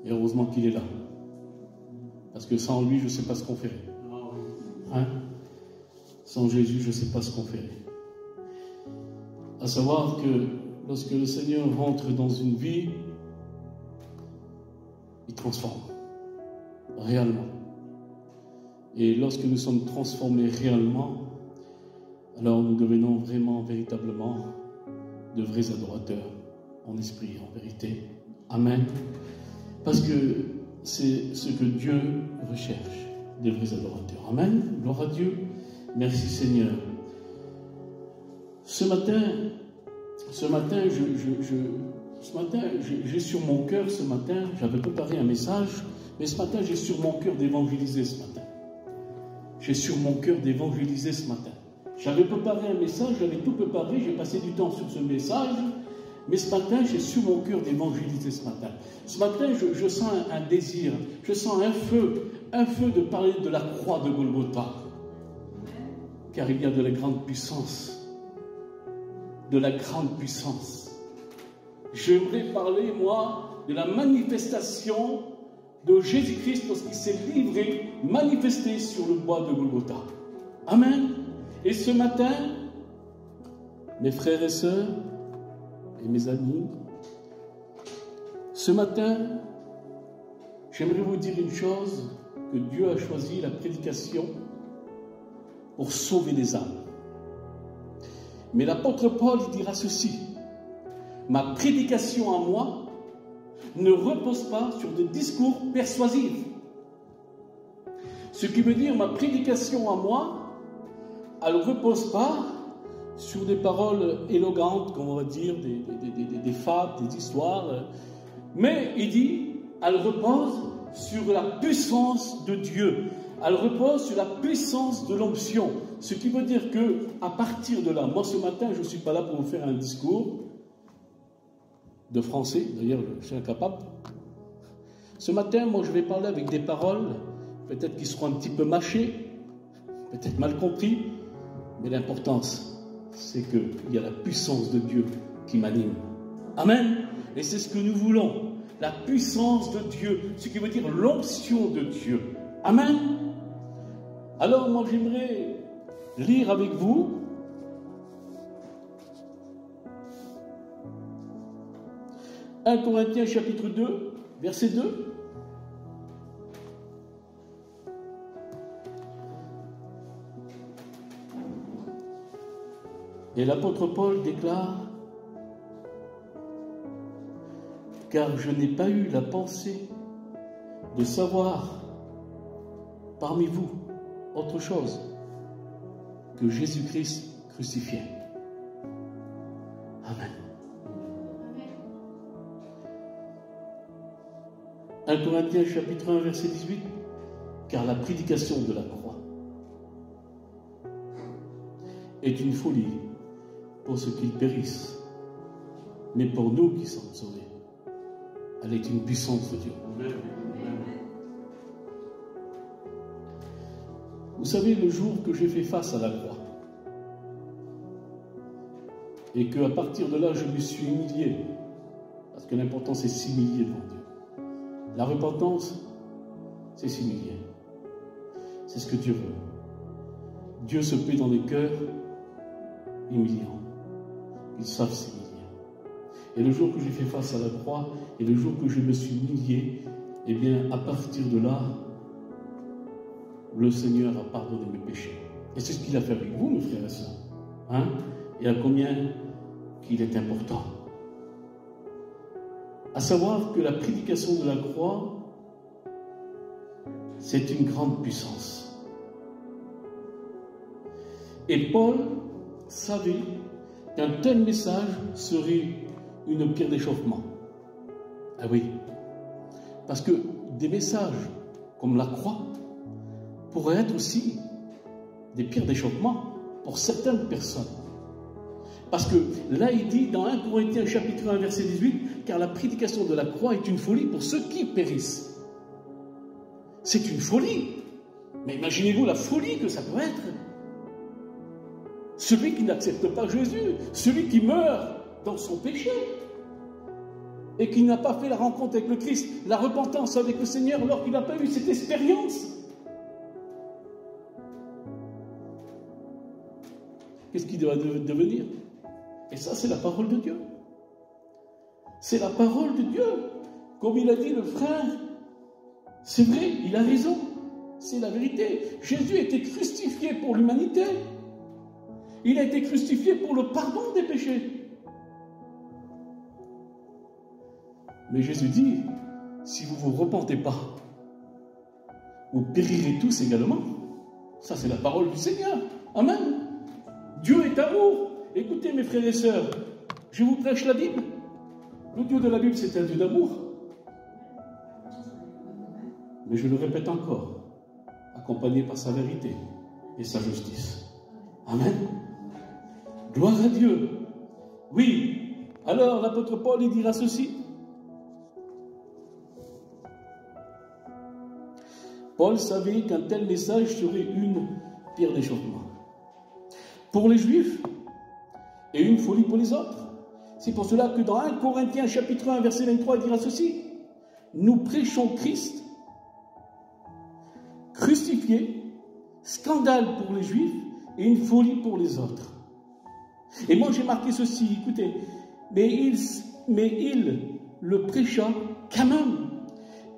Et heureusement qu'il est là. Parce que sans lui, je ne sais pas ce qu'on ferait. Hein? Sans Jésus, je ne sais pas ce qu'on ferait. À savoir que lorsque le Seigneur rentre dans une vie, il transforme. Réellement. Et lorsque nous sommes transformés réellement, alors nous devenons vraiment, véritablement, de vrais adorateurs, en esprit, en vérité. Amen. Parce que c'est ce que Dieu recherche, des vrais adorateurs. Amen. Gloire à Dieu. Merci Seigneur. Ce matin, j'ai sur mon cœur, ce matin, j'avais préparé un message, mais ce matin, j'ai sur mon cœur d'évangéliser ce matin. J'ai sur mon cœur d'évangéliser ce matin. J'avais préparé un message, j'avais tout préparé, j'ai passé du temps sur ce message, mais ce matin, j'ai sur mon cœur d'évangéliser ce matin. Ce matin, je sens un désir, je sens un feu de parler de la croix de Golgotha. Car il y a de la grande puissance. De la grande puissance. J'aimerais parler, moi, de la manifestation de Jésus-Christ lorsqu'il s'est livré, manifesté sur le bois de Golgotha. Amen. Et ce matin, mes frères et sœurs et mes amis, ce matin, j'aimerais vous dire une chose, que Dieu a choisi la prédication pour sauver les âmes. Mais l'apôtre Paul dira ceci: ma prédication à moi ne repose pas sur des discours persuasifs. Ce qui veut dire, ma prédication à moi, elle ne repose pas sur des paroles éloquentes, comme on va dire, des fables, des histoires, mais il dit, elle repose sur la puissance de Dieu. Elle repose sur la puissance de l'onction. Ce qui veut dire que, à partir de là, moi ce matin, je ne suis pas là pour vous faire un discours de français, d'ailleurs je suis incapable. Ce matin, moi je vais parler avec des paroles, peut-être qui seront un petit peu mâchées, peut-être mal compris, mais l'importance, c'est qu'il y a la puissance de Dieu qui m'anime. Amen. Et c'est ce que nous voulons, la puissance de Dieu, ce qui veut dire l'onction de Dieu. Amen. Alors moi j'aimerais lire avec vous « 1 Corinthiens chapitre 2, verset 2. Et l'apôtre Paul déclare « Car je n'ai pas eu la pensée de savoir parmi vous autre chose que Jésus-Christ crucifié. » Amen. 1 Corinthiens chapitre 1 verset 18. Car la prédication de la croix est une folie pour ceux qui périssent, mais pour nous qui sommes sauvés, elle est une puissance de Dieu. Amen. Vous savez, le jour que j'ai fait face à la croix, et qu'à partir de là, je me suis humilié, parce que l'important, c'est s'humilier devant Dieu. La repentance, c'est s'humilier. C'est ce que Dieu veut. Dieu se plaît dans les cœurs humiliants. Ils savent s'humilier. Et le jour que j'ai fait face à la croix, et le jour que je me suis humilié, eh bien, à partir de là, le Seigneur a pardonné mes péchés. Et c'est ce qu'il a fait avec vous, mes frères et sœurs. Hein? Et à combien qu'il est important. À savoir que la prédication de la croix, c'est une grande puissance. Et Paul savait qu'un tel message serait une pierre d'échauffement. Ah oui. Parce que des messages comme la croix pourraient être aussi des pierres d'échauffement pour certaines personnes. Parce que là, il dit dans 1 Corinthiens chapitre 1 verset 18, car la prédication de la croix est une folie pour ceux qui périssent. C'est une folie. Mais imaginez-vous la folie que ça peut être. Celui qui n'accepte pas Jésus, celui qui meurt dans son péché. et qu'il n'a pas fait la rencontre avec le Christ, la repentance avec le Seigneur, alors qu'il n'a pas eu cette expérience, qu'est-ce qu'il doit devenir? Et ça, c'est la parole de Dieu. C'est la parole de Dieu. Comme il a dit le frère, c'est vrai, il a raison. C'est la vérité. Jésus a été crucifié pour l'humanité. Il a été crucifié pour le pardon des péchés. Mais Jésus dit, si vous ne vous repentez pas, vous périrez tous également. Ça, c'est la parole du Seigneur. Amen. Dieu est amour. Écoutez, mes frères et sœurs, je vous prêche la Bible. Le Dieu de la Bible, c'est un Dieu d'amour. Mais je le répète encore, accompagné par sa vérité et sa justice. Amen. Gloire à Dieu. Oui. Alors, l'apôtre Paul, il dira ceci. Paul savait qu'un tel message serait une pierre d'achoppement pour les Juifs et une folie pour les autres. C'est pour cela que dans 1 Corinthiens chapitre 1 verset 23 il dira ceci: nous prêchons Christ crucifié, scandale pour les Juifs et une folie pour les autres. Et moi j'ai marqué ceci, écoutez, mais il le prêcha quand même.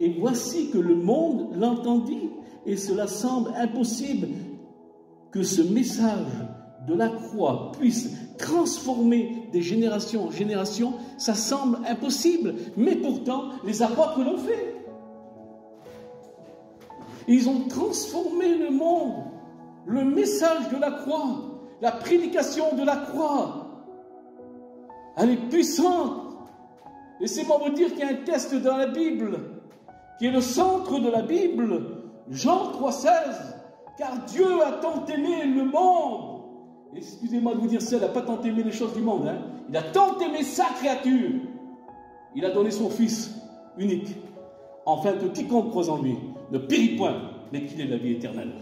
Et voici que le monde l'entendit, et cela semble impossible que ce message de la croix puisse transformer des générations en générations. Ça semble impossible, mais pourtant les apôtres l'ont fait. Ils ont transformé le monde. Le message de la croix, la prédication de la croix, elle est puissante. Laissez-moi vous dire qu'il y a un texte dans la Bible qui est le centre de la Bible, Jean 3,16, car Dieu a tant aimé le monde. Excusez-moi de vous dire ça, il n'a pas tant aimé les choses du monde, hein. Il a tant aimé sa créature. Il a donné son Fils unique, afin que quiconque croise en lui ne périt point, mais qu'il ait la vie éternelle.